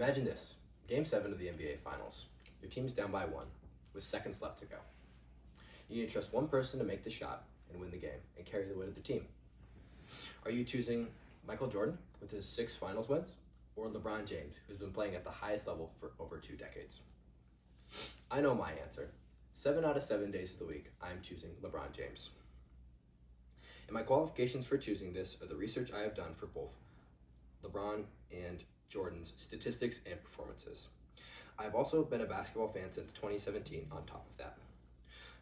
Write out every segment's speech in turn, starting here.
Imagine this, Game 7 of the NBA Finals. Your team's down by 1, with seconds left to go. You need to trust one person to make the shot and win the game, and carry the weight of the team. Are you choosing Michael Jordan with his 6 finals wins, or LeBron James, who's been playing at the highest level for over 2 decades? I know my answer. 7 out of 7 days of the week, I am choosing LeBron James. And my qualifications for choosing this are the research I have done for both LeBron and Jordan's statistics and performances. I've also been a basketball fan since 2017 on top of that.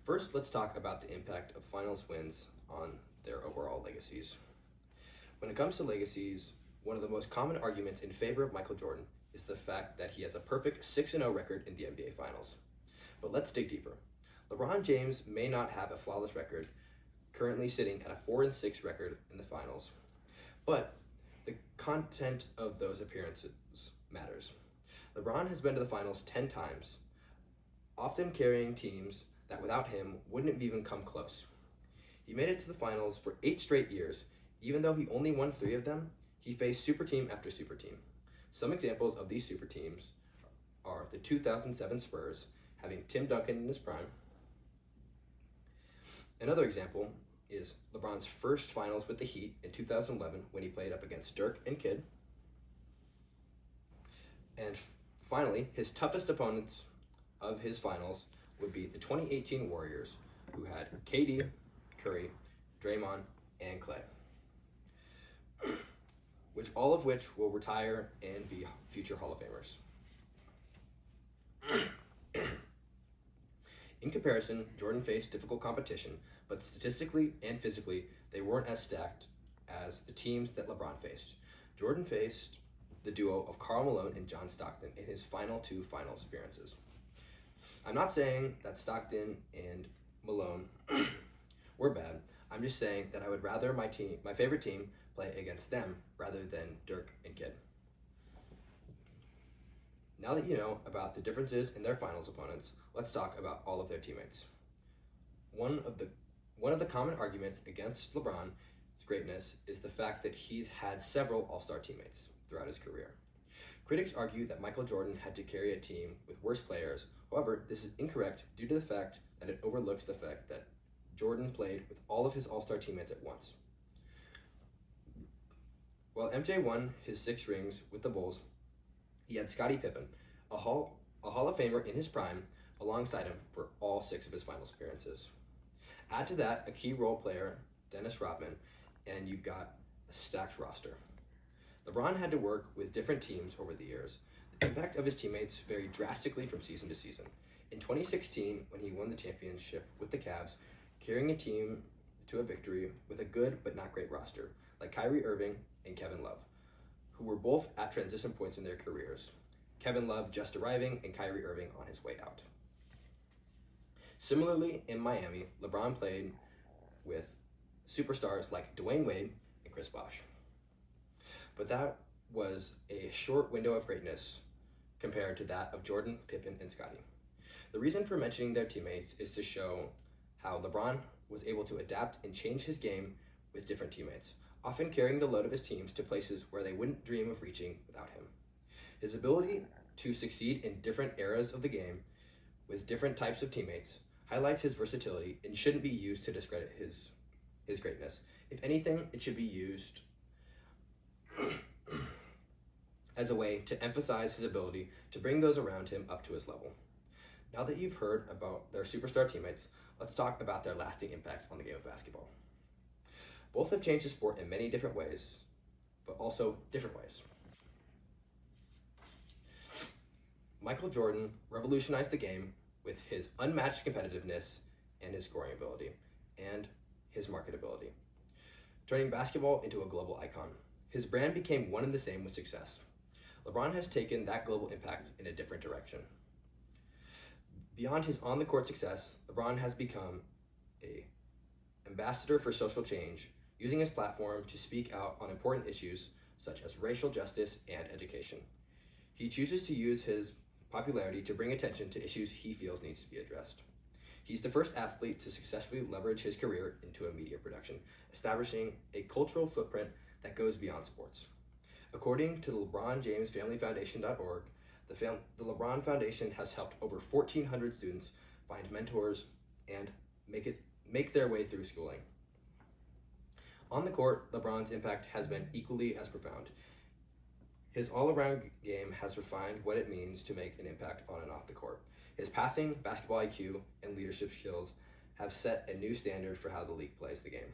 First, let's talk about the impact of finals wins on their overall legacies. When it comes to legacies, one of the most common arguments in favor of Michael Jordan is the fact that he has a perfect 6-0 record in the NBA Finals. But let's dig deeper. LeBron James may not have a flawless record, currently sitting at a 4-6 record in the finals, but the content of those appearances matters. LeBron has been to the finals 10 times, often carrying teams that without him wouldn't even come close. He made it to the finals for 8 straight years. Even though he only won 3 of them, he faced super team after super team. Some examples of these super teams are the 2007 Spurs, having Tim Duncan in his prime. Another example is LeBron's first finals with the Heat in 2011 when he played up against Dirk and Kidd. And finally, his toughest opponents of his finals would be the 2018 Warriors, who had KD, Curry, Draymond, and Clay, all of which will retire and be future Hall of Famers. In comparison, Jordan faced difficult competition, but statistically and physically, they weren't as stacked as the teams that LeBron faced. Jordan faced the duo of Karl Malone and John Stockton in his final 2 finals appearances. I'm not saying that Stockton and Malone were bad. I'm just saying that I would rather my favorite team, play against them rather than Dirk and Kidd. Now that you know about the differences in their finals opponents, let's talk about all of their teammates. One of the common arguments against LeBron's greatness is the fact that he's had several all-star teammates throughout his career. Critics argue that Michael Jordan had to carry a team with worse players. However, this is incorrect due to the fact that it overlooks the fact that Jordan played with all of his all-star teammates at once. While MJ won his 6 rings with the Bulls, he had Scottie Pippen, a Hall of Famer in his prime, alongside him for all 6 of his finals appearances. Add to that a key role player, Dennis Rodman, and you've got a stacked roster. LeBron had to work with different teams over the years. The impact of his teammates varied drastically from season to season. In 2016, when he won the championship with the Cavs, carrying a team to a victory with a good but not great roster, like Kyrie Irving and Kevin Love, who were both at transition points in their careers. Kevin Love just arriving and Kyrie Irving on his way out. Similarly, in Miami, LeBron played with superstars like Dwayne Wade and Chris Bosh. But that was a short window of greatness compared to that of Jordan, Pippen, and Scottie. The reason for mentioning their teammates is to show how LeBron was able to adapt and change his game with different teammates, often carrying the load of his teams to places where they wouldn't dream of reaching without him. His ability to succeed in different eras of the game with different types of teammates highlights his versatility and shouldn't be used to discredit his greatness. If anything, it should be used as a way to emphasize his ability to bring those around him up to his level. Now that you've heard about their superstar teammates, let's talk about their lasting impacts on the game of basketball. Both have changed the sport in many different ways, but also different ways. Michael Jordan revolutionized the game with his unmatched competitiveness and his scoring ability, and his marketability, turning basketball into a global icon. His brand became one and the same with success. LeBron has taken that global impact in a different direction. Beyond his on-the-court success, LeBron has become an ambassador for social change, using his platform to speak out on important issues such as racial justice and education. He chooses to use his popularity to bring attention to issues he feels needs to be addressed. He's the first athlete to successfully leverage his career into a media production, establishing a cultural footprint that goes beyond sports. According to the LeBron James Family Foundation.org, the LeBron Foundation has helped over 1,400 students find mentors and make their way through schooling. On the court, LeBron's impact has been equally as profound. His all-around game has refined what it means to make an impact on and off the court. His passing, basketball IQ, and leadership skills have set a new standard for how the league plays the game.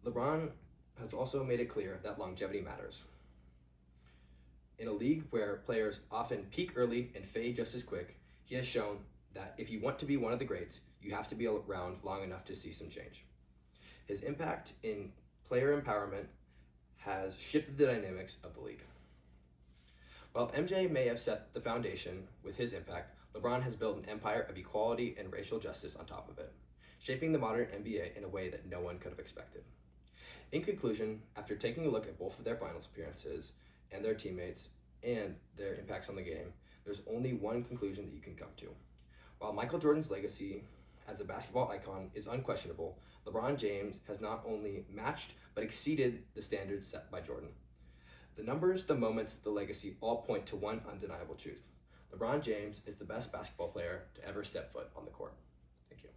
LeBron has also made it clear that longevity matters. In a league where players often peak early and fade just as quick, he has shown that if you want to be one of the greats, you have to be around long enough to see some change. His impact in player empowerment has shifted the dynamics of the league. While MJ may have set the foundation with his impact, LeBron has built an empire of equality and racial justice on top of it, shaping the modern NBA in a way that no one could have expected. In conclusion, after taking a look at both of their finals appearances and their teammates and their impacts on the game, there's only one conclusion that you can come to. While Michael Jordan's legacy as a basketball icon is unquestionable, LeBron James has not only matched but exceeded the standards set by Jordan. The numbers, the moments, the legacy all point to one undeniable truth. LeBron James is the best basketball player to ever step foot on the court. Thank you.